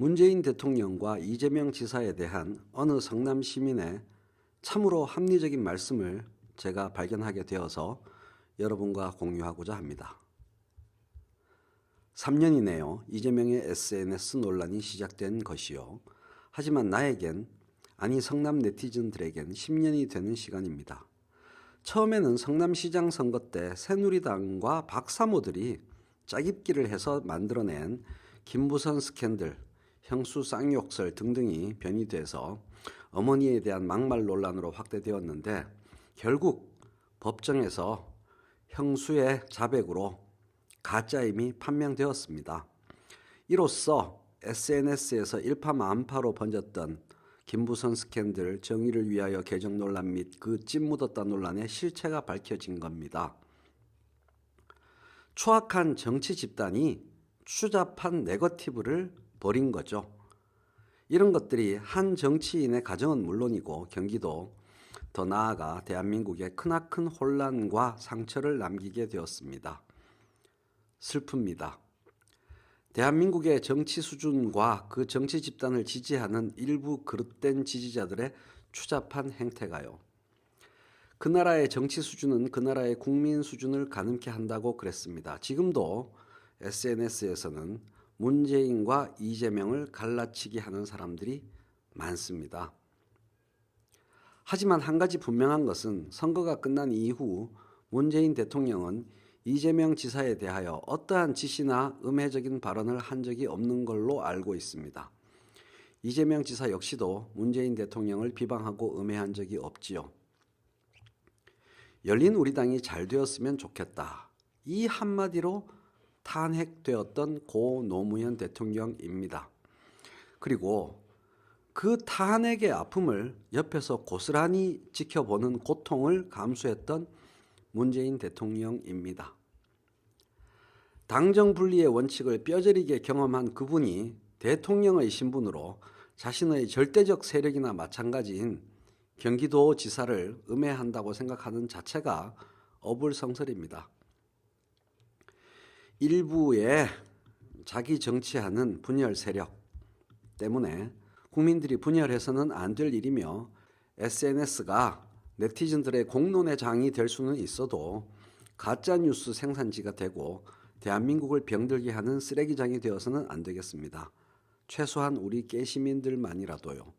문재인 대통령과 이재명 지사에 대한 어느 성남 시민의 참으로 합리적인 말씀을 제가 발견하게 되어서 여러분과 공유하고자 합니다. 3년이네요. 이재명의 SNS 논란이 시작된 것이요. 하지만 나에겐, 아니 성남 네티즌들에겐 10년이 되는 시간입니다. 처음에는 성남시장 선거 때 새누리당과 박사모들이 짜깁기를 해서 만들어낸 김부선 스캔들, 형수 쌍욕설 등등이 변이돼서 어머니에 대한 막말 논란으로 확대되었는데 결국 법정에서 형수의 자백으로 가짜임이 판명되었습니다. 이로써 SNS에서 일파만파로 번졌던 김부선 스캔들 정의를 위하여 개정 논란 및 그 찐 묻었다 논란의 실체가 밝혀진 겁니다. 추악한 정치 집단이 추잡한 네거티브를 벌인 거죠. 이런 것들이 한 정치인의 가정은 물론이고 경기도, 더 나아가 대한민국에 크나큰 혼란과 상처를 남기게 되었습니다. 슬픕니다. 대한민국의 정치 수준과 그 정치 집단을 지지하는 일부 그릇된 지지자들의 추잡한 행태가요. 그 나라의 정치 수준은 그 나라의 국민 수준을 가늠케 한다고 그랬습니다. 지금도 SNS에서는 문재인과 이재명을 갈라치기 하는 사람들이 많습니다. 하지만 한 가지 분명한 것은 선거가 끝난 이후 문재인 대통령은 이재명 지사에 대하여 어떠한 지시나 음해적인 발언을 한 적이 없는 걸로 알고 있습니다. 이재명 지사 역시도 문재인 대통령을 비방하고 음해한 적이 없지요. 열린 우리당이 잘 되었으면 좋겠다. 이 한마디로 탄핵되었던 고 노무현 대통령입니다. 그리고 그 탄핵의 아픔을 옆에서 고스란히 지켜보는 고통을 감수했던 문재인 대통령입니다. 당정 분리의 원칙을 뼈저리게 경험한 그분이 대통령의 신분으로 자신의 절대적 세력이나 마찬가지인 경기도 지사를 음해한다고 생각하는 자체가 어불성설입니다. 일부의 자기 정치하는 분열 세력 때문에 국민들이 분열해서는 안 될 일이며 SNS가 네티즌들의 공론의 장이 될 수는 있어도 가짜뉴스 생산지가 되고 대한민국을 병들게 하는 쓰레기장이 되어서는 안 되겠습니다. 최소한 우리 깨시민들만이라도요.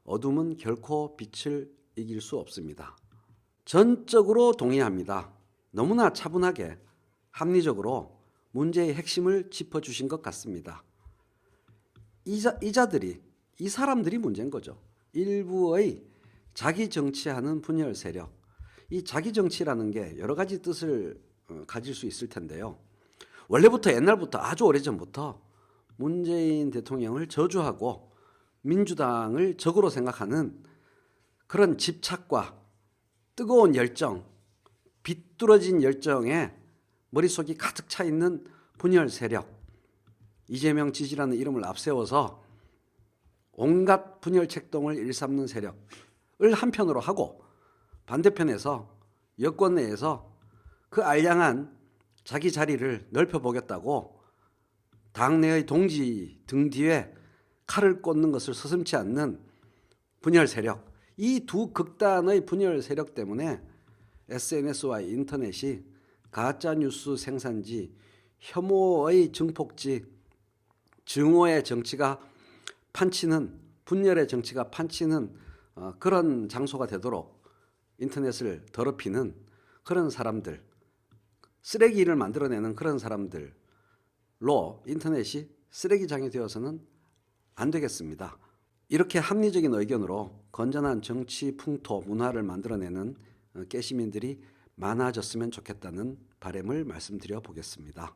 어둠은 결코 빛을 이길 수 없습니다. 전적으로 동의합니다. 너무나 차분하게 합리적으로 문제의 핵심을 짚어주신 것 같습니다. 이 사람들이 문제인 거죠. 일부의 자기 정치하는 분열 세력. 이 자기 정치라는 게 여러 가지 뜻을 가질 수 있을 텐데요. 원래부터 옛날부터 아주 오래전부터 문재인 대통령을 저주하고 민주당을 적으로 생각하는 그런 집착과 뜨거운 열정, 비뚤어진 열정에 머릿속이 가득 차 있는 분열 세력, 이재명 지지라는 이름을 앞세워서 온갖 분열 책동을 일삼는 세력을 한편으로 하고 반대편에서 여권 내에서 그 알량한 자기 자리를 넓혀보겠다고 당내의 동지 등 뒤에 칼을 꽂는 것을 서슴지 않는 분열 세력, 이 두 극단의 분열 세력 때문에 SNS와 인터넷이 가짜뉴스 생산지, 혐오의 증폭지, 증오의 정치가 판치는, 분열의 정치가 판치는 그런 장소가 되도록 인터넷을 더럽히는 그런 사람들, 쓰레기를 만들어내는 그런 사람들로 인터넷이 쓰레기장이 되어서는 안 되겠습니다. 이렇게 합리적인 의견으로 건전한 정치 풍토, 문화를 만들어내는 깨시민들이 많아졌으면 좋겠다는 바람을 말씀드려 보겠습니다.